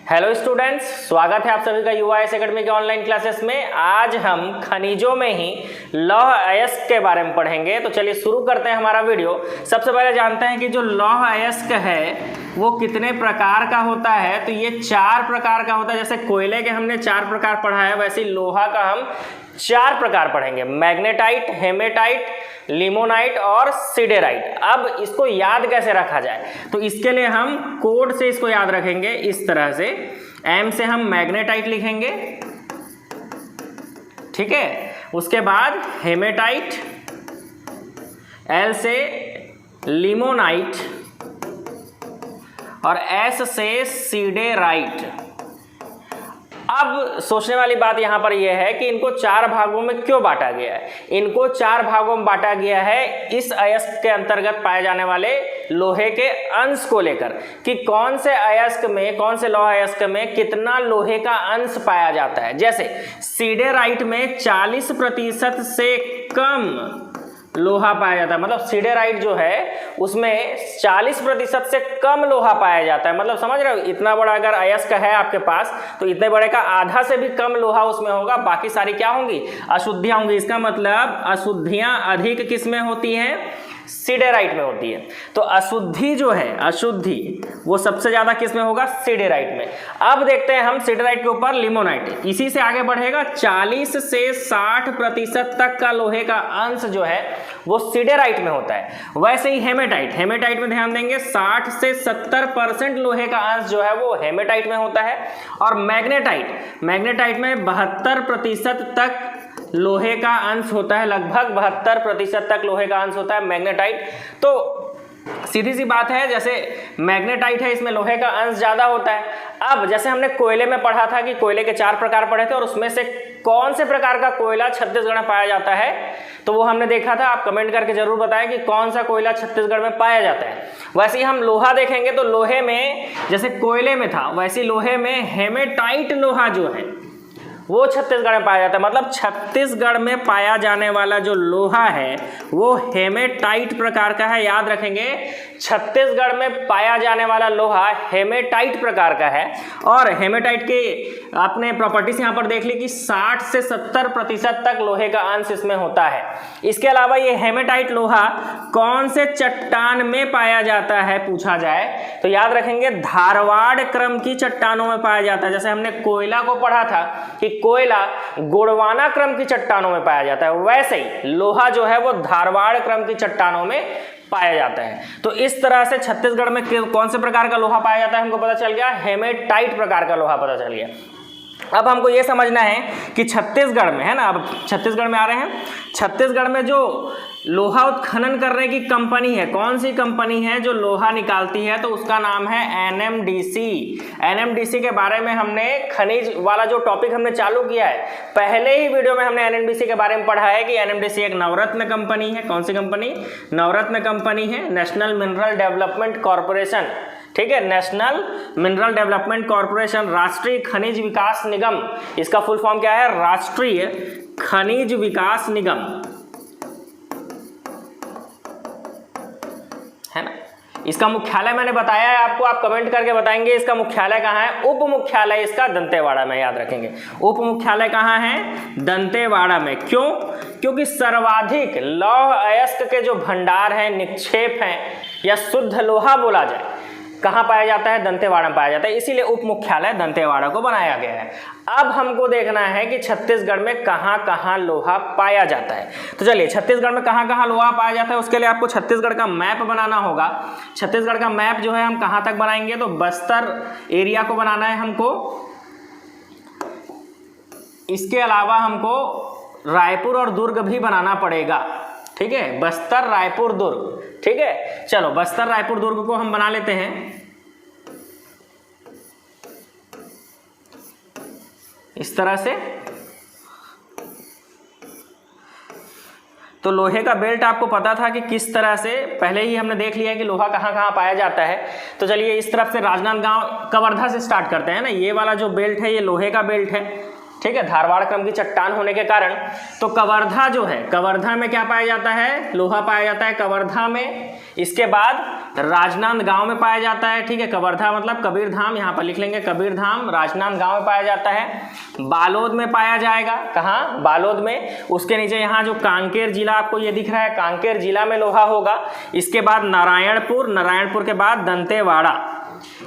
Hello students, स्वागत है आप सभी का यूआईएस एकेडमी के ऑनलाइन क्लासेस में। आज हम खनिजों में ही लौह अयस्क के बारे में पढ़ेंगे। तो चलिए शुरू करते हैं हमारा वीडियो। सबसे पहले जानते हैं कि जो लौह अयस्क है वो कितने प्रकार का होता है। तो ये 4 प्रकार का होता है। जैसे कोयले के हमने 4 प्रकार पढ़ा है, वैसे लोहा का हम 4 प्रकार पढ़ेंगे, मैग्नेटाइट, हेमेटाइट, लिमोनाइट और सिडेराइट। अब इसको याद कैसे रखा जाए, तो इसके लिए हम कोड से इसको याद रखेंगे इस तरह से। M से हम मैग्नेटाइट लिखेंगे, ठीक है। उसके बाद हेमेटाइट, L से लिमोनाइट और S से सिडेराइट। अब सोचने वाली बात यहाँ पर यह है कि इनको 4 भागों में क्यों बांटा गया है। इनको 4 भागों में बांटा गया है इस अयस्क के अंतर्गत पाए जाने वाले लोहे के अंश को लेकर, कि कौन से अयस्क में, कौन से लौह अयस्क में कितना लोहे का अंश पाया जाता है। जैसे सिडेराइट में 40% से कम लोहा पाया जाता है। मतलब सिडेराइट जो है उसमें 40% से कम लोहा पाया जाता है। मतलब समझ रहे हो, इतना बड़ा अगर अयस्क है आपके पास तो इतने बड़े का आधा से भी कम लोहा उसमें होगा, बाकी सारी क्या होंगी, अशुद्धियां होंगी। इसका मतलब अशुद्धियां अधिक किस में होती हैं, सिडेराइट में होती है। तो अशुद्धि जो है, अशुद्धि वो सबसे ज्यादा किस में होगा, सिडेराइट में। अब देखते हैं हम सिडेराइट के ऊपर लिमोनाइट, इसी से आगे बढ़ेगा। 40 से 60% तक का लोहे का अंश जो है वो सिडेराइट में होता है। वैसे ही हेमेटाइट, हेमेटाइट में ध्यान देंगे 60 से 70% लोहे का अंश जो है वो हेमेटाइट में होता है। और मैग्नेटाइट, मैग्नेटाइट में 72% तक लोहे का अंश होता है, लगभग 72% तक लोहे का अंश होता है मैग्नेटाइट। तो सीधी सी बात है, जैसे मैग्नेटाइट है इसमें लोहे का अंश ज्यादा होता है। अब जैसे हमने कोयले में पढ़ा था कि कोयले के 4 प्रकार पढ़े थे और उसमें से कौन से प्रकार का कोयला छत्तीसगढ़ में पाया जाता है, तो वो हमने देखा था। आप कमेंट करके जरूर बताएं कि कौन सा कोयला छत्तीसगढ़ में पाया जाता है। वैसे ही हम लोहा देखेंगे तो लोहे में जैसे कोयले में था, वैसे लोहे में हेमेटाइट लोहा जो है वो छत्तीसगढ़ में पाया जाता है। मतलब छत्तीसगढ़ में पाया जाने वाला जो लोहा है वो हेमेटाइट प्रकार का है। याद रखेंगे, छत्तीसगढ़ में पाया जाने वाला लोहा हेमेटाइट प्रकार का है। और हेमेटाइट के आपने प्रॉपर्टीज यहाँ पर देख ली कि 60 से 70% तक लोहे का अंश इसमें होता है। इसके अलावा ये हेमेटाइट लोहा कौन से चट्टान में पाया जाता है पूछा जाए तो याद रखेंगे धारवाड़ क्रम की चट्टानों में पाया जाता है। जैसे हमने कोयला को पढ़ा था कि कोयला गोंडवाना क्रम की चट्टानों में पाया जाता है, वैसे ही लोहा जो है वो धारवाड़ क्रम की चट्टानों में पाया जाता है। तो इस तरह से छत्तीसगढ़ में कौन से प्रकार का लोहा पाया जाता है हमको पता चल गया, हेमेटाइट प्रकार का लोहा पता चल गया। अब हमको ये समझना है कि छत्तीसगढ़ में है ना, अब छत्तीसगढ़ में आ रहे हैं। छत्तीसगढ़ में जो लोहा उत्खनन करने की कंपनी है, कौन सी कंपनी है जो लोहा निकालती है, तो उसका नाम है NMDC। NMDC के बारे में हमने खनिज वाला जो टॉपिक हमने चालू किया है, पहले ही वीडियो में हमने NMDC के बारे में पढ़ा है कि NMDC एक नवरत्न कंपनी है। कौन सी कंपनी, नवरत्न कंपनी है, नेशनल मिनरल डेवलपमेंट कॉरपोरेशन, ठीक है, नेशनल मिनरल डेवलपमेंट कॉरपोरेशन, राष्ट्रीय खनिज विकास निगम। इसका फुल फॉर्म क्या है, राष्ट्रीय खनिज विकास निगम, है ना। इसका मुख्यालय मैंने बताया है आपको, आप कमेंट करके बताएंगे इसका मुख्यालय कहाँ है। उप मुख्यालय इसका दंतेवाड़ा में, याद रखेंगे उप मुख्यालय कहाँ है, दंतेवाड़ा में। क्यों, क्योंकि सर्वाधिक लौह अयस्क के जो भंडार हैं, निक्षेप हैं, या शुद्ध लोहा बोला जाए, कहाँ पाया जाता है, दंतेवाड़ा में पाया जाता है। इसीलिए उप मुख्यालय दंतेवाड़ा को बनाया गया है। अब हमको देखना है कि छत्तीसगढ़ में कहाँ कहाँ लोहा पाया जाता है। तो चलिए, छत्तीसगढ़ में कहाँ कहाँ लोहा पाया जाता है उसके लिए आपको छत्तीसगढ़ का मैप बनाना होगा। छत्तीसगढ़ का मैप जो है हम कहाँ तक बनाएंगे, तो बस्तर एरिया को बनाना है हमको। इसके अलावा हमको रायपुर और दुर्ग भी बनाना पड़ेगा, ठीक है, बस्तर, रायपुर, दुर्ग, ठीक है। चलो बस्तर, रायपुर, दुर्ग को हम बना लेते हैं इस तरह से। तो लोहे का बेल्ट आपको पता था कि किस तरह से, पहले ही हमने देख लिया है कि लोहा कहाँ कहाँ पाया जाता है। तो चलिए इस तरफ से राजनांदगांव कवर्धा से स्टार्ट करते हैं ना। ये वाला जो बेल्ट है ये लोहे का बेल्ट है, ठीक है, धारवाड़ क्रम की चट्टान होने के कारण। तो कवर्धा जो है, कवर्धा में क्या पाया जाता है, लोहा पाया जाता है कवर्धा में। इसके बाद राजनांदगांव में पाया जाता है। ठीक है, कवर्धा मतलब कबीर धाम, यहाँ पर लिख लेंगे कबीर धाम, राजनांदगांव में पाया जाता है। बालोद में पाया जाएगा, कहाँ? बालोद में। उसके नीचे यहाँ जो कांकेर जिला आपको ये दिख रहा है, कांकेर जिला में लोहा होगा। इसके बाद नारायणपुर, नारायणपुर के बाद दंतेवाड़ा।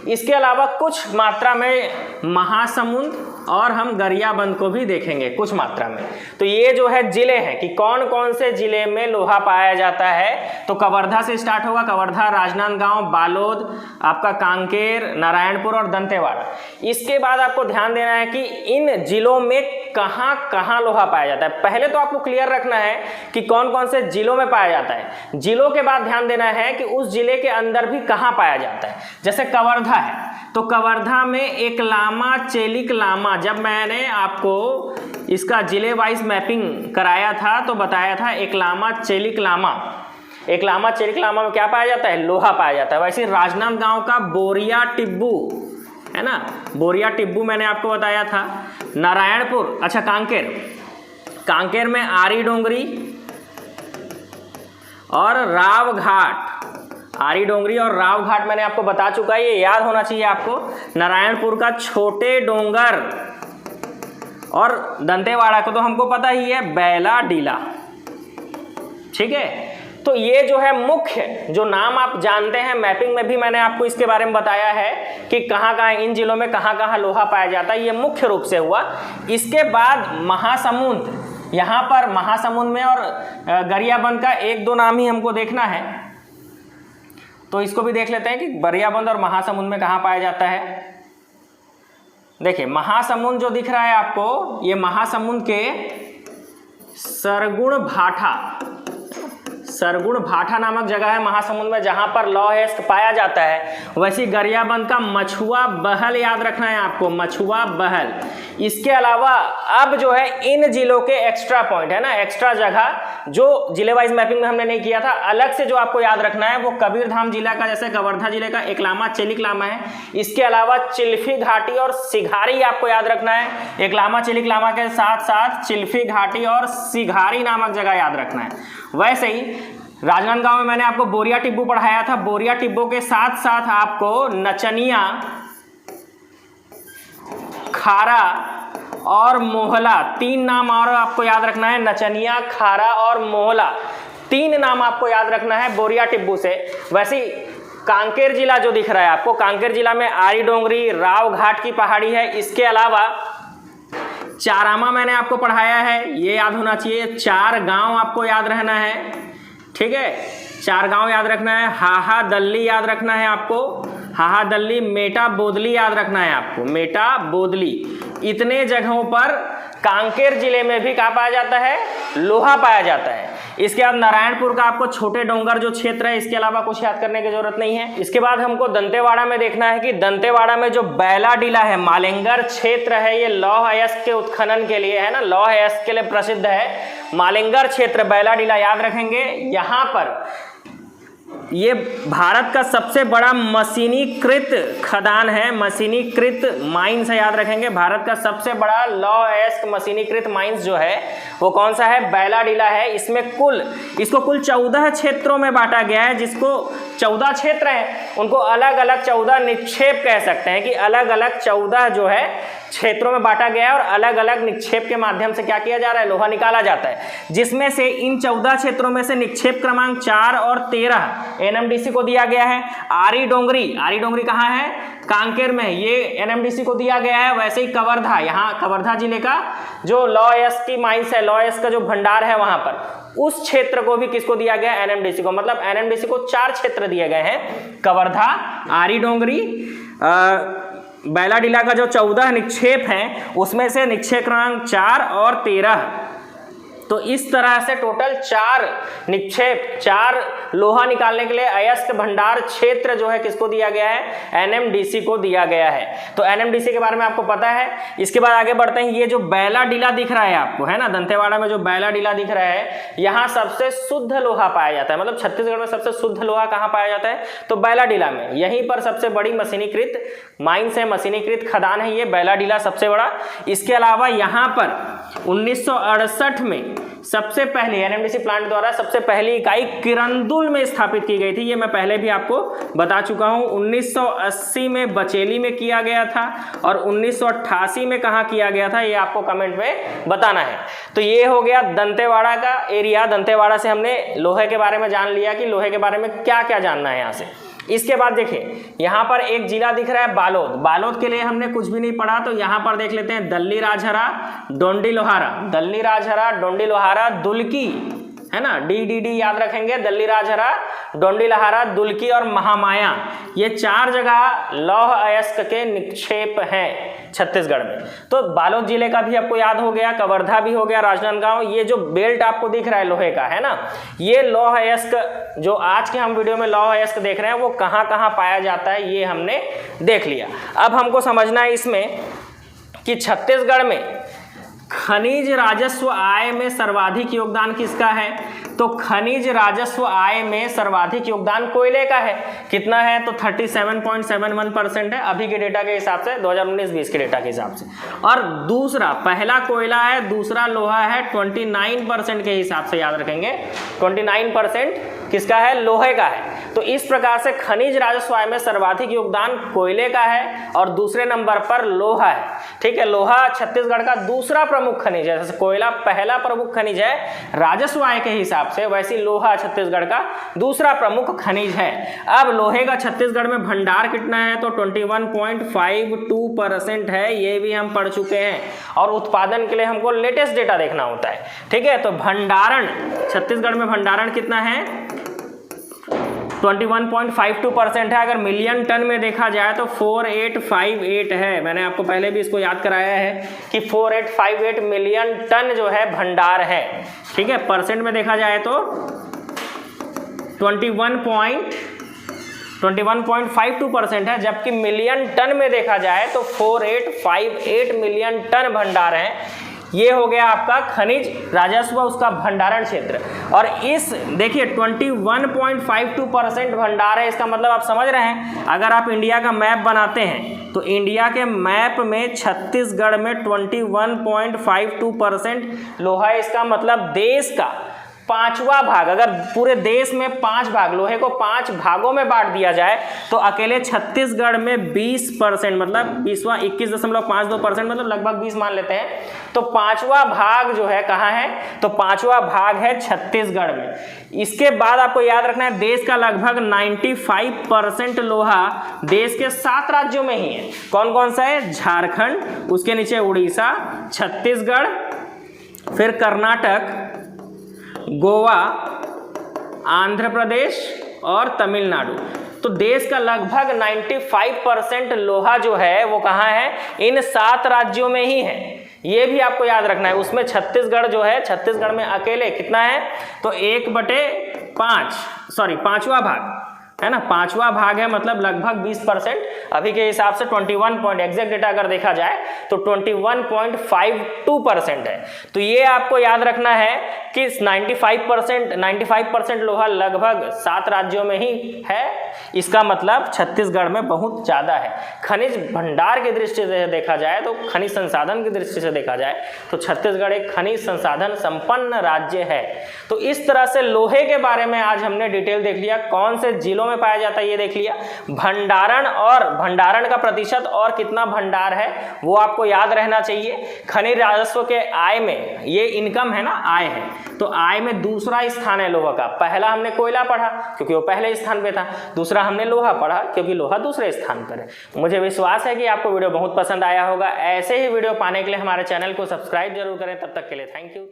इसके अलावा कुछ मात्रा में महासमुंद और हम गरियाबंद को भी देखेंगे कुछ मात्रा में। तो ये जो है जिले हैं कि कौन कौन से जिले में लोहा पाया जाता है, तो कवर्धा से स्टार्ट होगा, कवर्धा, राजनांदगांव, बालोद, आपका कांकेर, नारायणपुर और दंतेवाड़ा। इसके बाद आपको ध्यान देना है कि इन जिलों में कहाँ कहाँ लोहा पाया जाता है। पहले तो आपको क्लियर रखना है कि कौन कौन से जिलों में पाया जाता है। जिलों के बाद ध्यान देना है कि उस जिले के अंदर भी कहाँ पाया जाता है। जैसे कवर्धा है, तो कवर्धा में एकलामा, चेलिकलामा, जब मैंने आपको इसका जिले वाइज मैपिंग कराया था तो बताया था एकलामा, चेलिकलामा, एकलामा चेलिकलामा में क्या पाया जाता है? लोहा पाया जाता है। वैसे राजनांदगांव का बोरिया टिब्बू है ना, बोरिया टिब्बू मैंने आपको बताया था। नारायणपुर, अच्छा कांकेर, कांकेर में आरी डोंगरी और राव घाट, आरी डोंगरी और राव घाट मैंने आपको बता चुका है, ये याद होना चाहिए आपको। नारायणपुर का छोटे डोंगर और दंतेवाड़ा को तो हमको पता ही है, बैला डीला। ठीक है, तो ये जो है मुख्य जो नाम आप जानते हैं, मैपिंग में भी मैंने आपको इसके बारे में बताया है कि कहाँ कहाँ इन जिलों में कहाँ कहाँ लोहा पाया जाता है, ये मुख्य रूप से हुआ। इसके बाद महासमुंद, यहाँ पर महासमुंद में और गरियाबंद का एक दो नाम ही हमको देखना है, तो इसको भी देख लेते हैं कि गरियाबंद और महासमुंद में कहाँ पाया जाता है। देखिए महासमुंद जो दिख रहा है आपको, ये महासमुंद के सरगुण भाठा, सरगुण भाठा नामक जगह है महासमुंद में, जहां पर लौह अयस्क पाया जाता है। वैसे गरियाबंद का मछुआ बहल याद रखना है आपको, मछुआ बहल। इसके अलावा अब जो है इन जिलों के एक्स्ट्रा पॉइंट है ना, एक्स्ट्रा जगह जो जिले वाइज मैपिंग में हमने नहीं किया था, अलग से जो आपको याद रखना है वो कबीरधाम जिला का, जैसे कवर्धा जिले का एकलामा, चेलिकलामा है। इसके अलावा चिल्फी घाटी और सिघारी आपको याद रखना है। एकलामा, चेलिकलामा के साथ साथ चिल्फी घाटी और सिघारी नामक जगह याद रखना है। वैसे ही राजनांदगांव में मैंने आपको बोरिया टिब्बू पढ़ाया था, बोरिया टिब्बू के साथ साथ आपको नचनिया, खारा और मोहला, तीन नाम और आपको याद रखना है। नचनिया, खारा और मोहला, तीन नाम आपको याद रखना है बोरिया टिब्बू से। वैसे कांकेर जिला जो दिख रहा है आपको, कांकेर जिला में आरी डोंगरी, राव घाट की पहाड़ी है। इसके अलावा चारामा मैंने आपको पढ़ाया है, ये याद होना चाहिए। चार गांव आपको याद रहना है, ठीक है, चार गांव याद रखना है। हाहा दल्ली याद रखना है आपको, हाहा दल्ली। मेटा बोदली याद रखना है आपको, मेटा बोदली। इतने जगहों पर कांकेर जिले में भी क्या पाया जाता है? लोहा पाया जाता है। इसके बाद नारायणपुर का आपको छोटे डोंगर जो क्षेत्र है, इसके अलावा कुछ याद करने की जरूरत नहीं है। इसके बाद हमको दंतेवाड़ा में देखना है कि दंतेवाड़ा में जो बैला डीला है, मालिंगर क्षेत्र है, ये लौह अयस्क के उत्खनन के लिए है ना, लौह अयस्क के लिए प्रसिद्ध है। मालिंगर क्षेत्र, बैला डीला याद रखेंगे। यहाँ पर ये भारत का सबसे बड़ा मशीनीकृत खदान है, मशीनीकृत माइंस है, याद रखेंगे। भारत का सबसे बड़ा लौह अयस्क मशीनीकृत माइंस जो है वो कौन सा है? बैला डीला है। इसमें इसको कुल 14 क्षेत्रों में बांटा गया है, जिसको 14 क्षेत्र हैं उनको अलग अलग 14 निक्षेप कह सकते हैं, कि अलग अलग 14 जो है क्षेत्रों में बांटा गया है और अलग अलग निक्षेप के माध्यम से क्या किया जा रहा है? लोहा निकाला जाता है। जिसमें से इन 14 क्षेत्रों में से निक्षेप क्रमांक 4 और 13 एनएमडीसी को दिया गया है। आरी डोंगरी, आरी डोंगरी कहाँ है? कांकेर में, ये एनएमडीसी को दिया गया है। वैसे ही कवर्धा, यहाँ कवर्धा जिले का जो लौह अयस्क की माइंस है, लौह अयस्क का जो भंडार है वहां पर, उस क्षेत्र को भी किसको दिया गया? एनएमडीसी को। मतलब एनएमडीसी को 4 क्षेत्र दिए गए हैं, कवर्धा, आरी डोंगरी, बैला डीला का जो 14 निक्षेप हैं उसमें से निक्षेप क्रमांक 4 और 13। तो इस तरह से टोटल 4 निक्षेप, 4 लोहा निकालने के लिए अयस्क भंडार क्षेत्र जो है किसको दिया गया है? एनएमडीसी को दिया गया है। तो एनएमडीसी के बारे में आपको पता है। इसके बाद आगे बढ़ते हैं। ये जो बैला डीला दिख रहा है आपको, है ना, दंतेवाड़ा में जो बैला डीला दिख रहा है, यहाँ सबसे शुद्ध लोहा पाया जाता है। मतलब छत्तीसगढ़ में सबसे शुद्ध लोहा कहाँ पाया जाता है? तो बैला डीला में। यहीं पर सबसे बड़ी मशीनीकृत माइंस है, मशीनीकृत खदान है ये बैला डीला सबसे बड़ा। इसके अलावा यहाँ पर 1968 में सबसे पहली एनएमडीसी प्लांट द्वारा सबसे पहली इकाई किरंदुल में स्थापित की गई थी। ये मैं पहले भी आपको बता चुका हूं। 1980 में बचेली में किया गया था और 1988 में कहां किया गया था, ये आपको कमेंट में बताना है। तो ये हो गया दंतेवाड़ा का एरिया। दंतेवाड़ा से हमने लोहे के बारे में जान लिया कि लोहे के बारे में क्या क्या जानना है यहाँ से। इसके बाद देखिए यहाँ पर एक जिला दिख रहा है बालोद। बालोद के लिए हमने कुछ भी नहीं पढ़ा, तो यहाँ पर देख लेते हैं दल्ली राजहरा, डोंडी लोहारा। दल्ली राजहरा, डोंडी लोहारा, दुल्की, है ना, डी याद रखेंगे। दल्ली राजहरा, डोंडी लोहारा, दुल्की और महामाया, ये 4 जगह लौह अयस्क के निक्षेप हैं छत्तीसगढ़ में। तो बालोद जिले का भी आपको याद हो गया, कवर्धा भी हो गया, राजनांदगांव। ये जो बेल्ट आपको दिख रहा है लोहे का, है ना, ये लौह अयस्क जो आज के हम वीडियो में लौह अयस्क देख रहे हैं वो कहाँ कहाँ पाया जाता है, ये हमने देख लिया। अब हमको समझना है इसमें कि छत्तीसगढ़ में खनिज राजस्व आय में सर्वाधिक योगदान किसका है। तो खनिज राजस्व आय में सर्वाधिक योगदान कोयले का है। कितना है, तो 37.71% है अभी के डेटा के हिसाब से, 2019-20 के डेटा के हिसाब से। और दूसरा, पहला कोयला है, दूसरा लोहा है। 29% के हिसाब से याद रखेंगे, 29% किसका है, लोहे का है। तो इस प्रकार से खनिज राजस्व आय में सर्वाधिक योगदान कोयले का है और दूसरे नंबर पर लोहा है। ठीक है, लोहा छत्तीसगढ़ का दूसरा प्रमुख खनिज है। जैसे कोयला पहला प्रमुख खनिज है राजस्व आय के हिसाब से, वैसे लोहा छत्तीसगढ़ का दूसरा प्रमुख खनिज है। अब लोहे का छत्तीसगढ़ में भंडार कितना है, तो 21.52% है, ये भी हम पढ़ चुके हैं। और उत्पादन के लिए हमको लेटेस्ट डेटा देखना होता है। ठीक है, तो भंडारण छत्तीसगढ़ में भंडारण कितना है, 21.52% है। अगर मिलियन टन में देखा जाए तो 4858 है। मैंने आपको पहले भी इसको याद कराया है कि 4858 मिलियन टन जो है भंडार है। ठीक है, परसेंट में देखा जाए तो 21.52% है, जबकि मिलियन टन में देखा जाए तो 4858 मिलियन टन भंडार है। ये हो गया आपका खनिज राजस्व, उसका भंडारण क्षेत्र। और इस देखिए 21.52% भंडार है, इसका मतलब आप समझ रहे हैं। अगर आप इंडिया का मैप बनाते हैं तो इंडिया के मैप में छत्तीसगढ़ में 21.52% लोहा है। इसका मतलब देश का 5वां भाग, अगर पूरे देश में 5 भाग लोहे को 5 भागों में बांट दिया जाए तो अकेले छत्तीसगढ़ में 20% मतलब 21.52% मतलब लगभग 20 मान लेते हैं। तो 5वां भाग जो है कहाँ है, तो 5वां भाग है छत्तीसगढ़ में। इसके बाद आपको याद रखना है देश का लगभग 95% लोहा देश के 7 राज्यों में ही है। कौन कौन सा है, झारखंड, उसके नीचे उड़ीसा, छत्तीसगढ़, फिर कर्नाटक, गोवा, आंध्र प्रदेश और तमिलनाडु। तो देश का लगभग 95% लोहा जो है वो कहाँ है, इन 7 राज्यों में ही है। ये भी आपको याद रखना है। उसमें छत्तीसगढ़ जो है, छत्तीसगढ़ में अकेले कितना है, तो 5वां भाग है ना, 5वां भाग है, मतलब लगभग 20%। अभी के हिसाब से 21 एग्जैक्ट डेटा अगर देखा जाए तो 21.52% है। तो ये आपको याद रखना है कि 95% लोहा लगभग 7 राज्यों में ही है। इसका मतलब छत्तीसगढ़ में बहुत ज़्यादा है। खनिज भंडार की दृष्टि से देखा जाए तो, खनिज संसाधन की दृष्टि से देखा जाए तो छत्तीसगढ़ एक खनिज संसाधन संपन्न राज्य है। तो इस तरह से लोहे के बारे में आज हमने डिटेल देख लिया। कौन से जिलों में पाया जाता है ये देख लिया। भंडारण और भंडारण का प्रतिशत और कितना भंडार है वो आपको याद रहना चाहिए। खनिज राजस्व के आय में, ये इनकम है ना, आय है, तो आय में दूसरा स्थान है लोहा का। पहला हमने कोयला पढ़ा क्योंकि वो पहले स्थान पे था, दूसरा हमने लोहा पढ़ा क्योंकि लोहा दूसरे स्थान पर है। मुझे विश्वास है कि आपको वीडियो बहुत पसंद आया होगा। ऐसे ही वीडियो पाने के लिए हमारे चैनल को सब्सक्राइब जरूर करें। तब तक के लिए थैंक यू।